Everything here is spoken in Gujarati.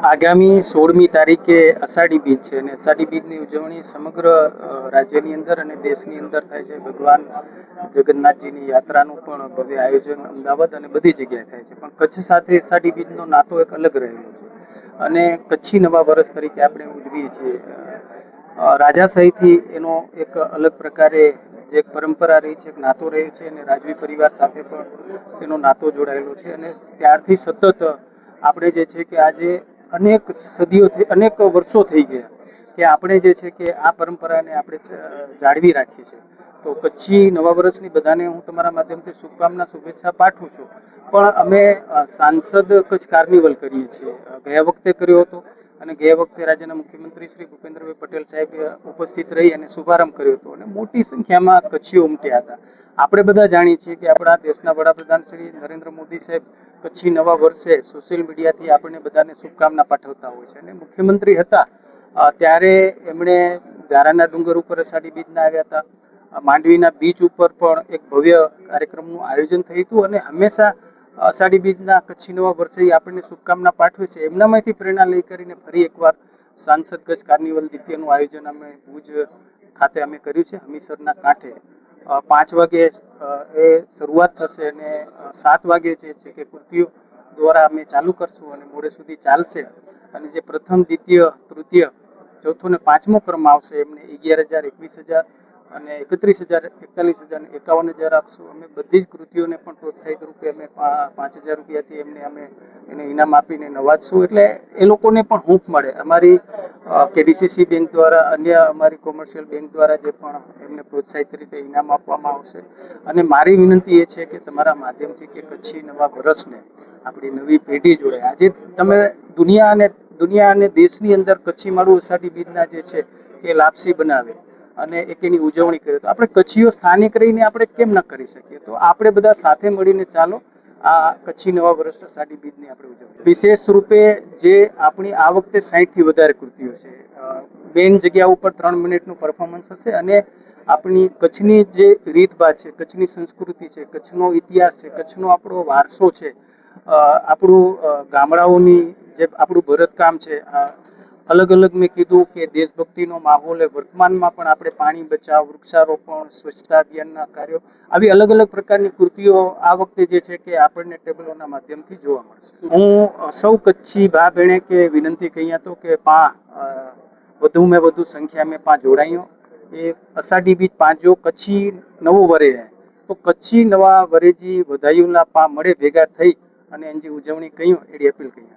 આગામી 16મી તારીખે અષાઢી બીજ છે અને અષાઢી બીજની ઉજવણી સમગ્ર રાજ્યની અંદર અને દેશની અંદર થાય છે. ભગવાન જગન્નાથજીની યાત્રાનું પણ ભવ્ય આયોજન અમદાવાદ અને બધી જગ્યાએ થાય છે, પણ કચ્છ સાથે અષાઢી બીજનો નાતો એક અલગ રહેલો છે અને કચ્છી નવા વર્ષ તરીકે આપણે ઉજવીએ છીએ. રાજાશાહીથી એનો એક અલગ પ્રકારે જે પરંપરા રહી છે, એક નાતો રહ્યો છે અને રાજવી પરિવાર સાથે પણ એનો નાતો જોડાયેલો છે અને ત્યારથી સતત આપણે જે છે કે આજે અનેક સદીઓથી અનેક વર્ષો થઈ ગયા કે આપણે જે છે કે આ પરંપરાને આપણે જાળવી રાખીએ છીએ. તો કચ્છી નવા વર્ષની બધાને હું તમારા માધ્યમથી શુભકામના શુભેચ્છા પાઠવું છું. પણ અમે સાંસદ કચ્છ કાર્નિવલ કરીએ છીએ. ગયા વખતે કર્યો હતો અને ગયા વખતે રાજ્યના મુખ્યમંત્રી શ્રી ભૂપેન્દ્રભાઈ પટેલ સાહેબ ઉપસ્થિત રહી અને શુભારંભ કર્યો હતો અને મોટી સંખ્યામાં કચ્છીઓ ઉમટ્યા હતા. આપણે બધા જાણીએ છીએ કે આપણા દેશના વડાપ્રધાન શ્રી નરેન્દ્ર મોદી સાહેબ કચ્છી નવા વર્ષે સોશિયલ મીડિયાથી આપણને બધાને શુભકામના પાઠવતા હોય છે અને મુખ્યમંત્રી હતા ત્યારે એમણે ઝારાના ડુંગર ઉપર અષાઢી બીજના આવ્યા હતા. માંડવીના બીચ ઉપર પણ એક ભવ્ય કાર્યક્રમનું આયોજન થયું હતું અને હંમેશા અષાઢી બીજના કચ્છી નવા વર્ષે આપણને શુભકામના પાઠવે છે. એમનામાંથી પ્રેરણા લઈ કરીને ફરી એકવાર સાંસદ કચ્છ કાર્નિવલ દ્વિતીયનું આયોજન અમે ભુજ ખાતે અમે કર્યું છે. હમીસરના કાંઠે 5 વાગે એ શરૂઆત થશે અને 7 વાગે જે છે કે કૃતિઓ દ્વારા અમે ચાલુ કરશું અને મોડે સુધી ચાલશે અને જે પ્રથમ, દ્વિતીય, તૃતીય, ચોથો ને 5મો ક્રમ આવશે એમને 11,000, 21,000 અને 31,000, 41,000 અને 51,000 આપશું. અમે બધી જ કૃતિઓને પણ પ્રોત્સાહિત રૂપે અમે 5,000 રૂપિયાથી એમને એને ઇનામ આપીને નવાજશું, એટલે એ લોકોને પણ હૂંફ મળે. અમારી કેડીસીસી બેંક દ્વારા, અન્ય અમારી કોમર્શિયલ બેંક દ્વારા જે પણ એમને પ્રોત્સાહિત રીતે ઇનામ આપવામાં આવશે. અને મારી વિનંતી એ છે કે તમારા માધ્યમથી કે કચ્છી નવા વર્ષને આપણી નવી પેઢી જોડે આજે તમે દુનિયા અને દેશની અંદર કચ્છી માળું અષાઢી બીજના જે છે કે લાપસી બનાવે અને એક એની ઉજવણી કરીએ તો આપણે કચ્છીઓ સ્થાનિક રહીને આપણે કેમ ન કરી શકીએ? તો આપણે બધા સાથે મળીને ચાલો આ કચ્છી નવા વર્ષ અષાઢી બીજની આપણે ઉજવણી. વિશેષ રૂપે જે આપણી આ વખતે 60થી વધારે કૃતિઓ છે. બેન જગ્યા ઉપર 3 મિનિટનું પરફોર્મન્સ હશે અને આપણી કચ્છની જે રીતભાત છે, કચ્છની સંસ્કૃતિ છે, કચ્છનો ઇતિહાસ છે, કચ્છનો આપણો વારસો છે, આપણું ગામડાઓની જે આપણું ભરતકામ છે, અલગ અલગ મેં કીધું કે દેશભક્તિનો માહોલ વર્તમાનમાં પણ આપણે પાણી બચાવ, વૃક્ષારોપણ, સ્વચ્છતા અભિયાનના કાર્યો, આવી અલગ અલગ પ્રકારની કૃતિઓ આ વખતે જે છે કે આપણને ટેબલોના માધ્યમથી જોવા મળશે. હું સૌ કચ્છી ભા બહેને કે વિનંતી કહી હતો કે વધુમાં વધુ સંખ્યા મેં જોડાયો એ અષાઢી બીજ 5 જો કચ્છી નવો વરે તો કચ્છી નવા વરેજી વધાયુલા મળે ભેગા થઈ અને એની ઉજવણી કહ્યું એની અપીલ કહી.